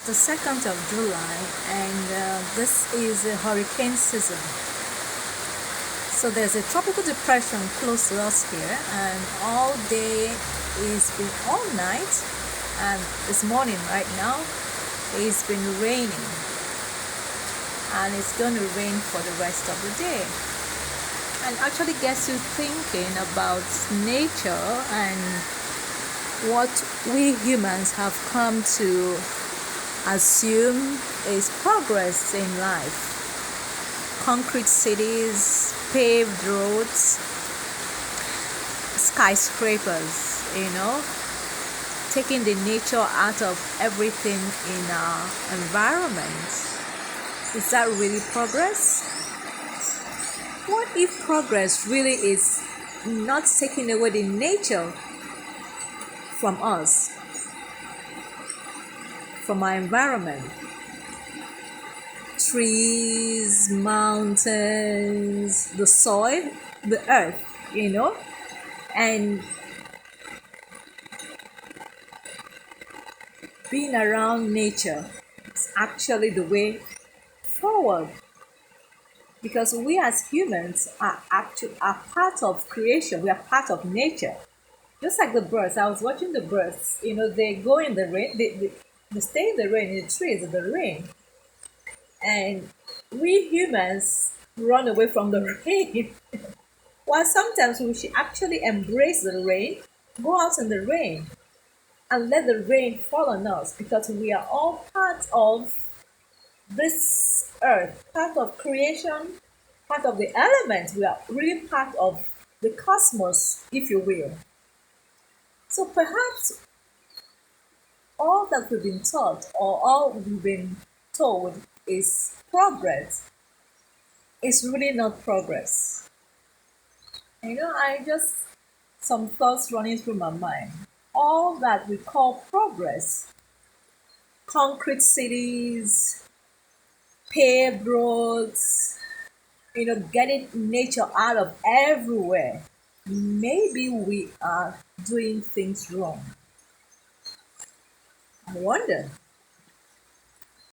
The 2nd of July, and this is a hurricane season. So there's a tropical depression close to us here, and all day it's been all night, and this morning right now it's been raining, and it's going to rain for the rest of the day. And actually gets you thinking about nature and what we humans have come to assume is progress in life. Concrete cities, paved roads, skyscrapers, taking the nature out of everything in our environment. Is that really progress? What if progress really is not taking away the nature from us, from our environment? Trees, mountains, the soil, the earth, and being around nature is actually the way forward, because we as humans are part of creation. We are part of nature, just like the birds. I was watching the birds. They go in the rain. They stay in the rain, in the trees in the rain, and we humans run away from the rain. While sometimes we should actually embrace the rain, go out in the rain, and let the rain fall on us, because we are all part of this earth, part of creation, part of the elements. We are really part of the cosmos, if you will. So perhaps all that we've been taught, or all we've been told, is progress. It's really not progress. I just, some thoughts running through my mind. All that we call progress, concrete cities, paved roads, getting nature out of everywhere, maybe we are doing things wrong. I wonder.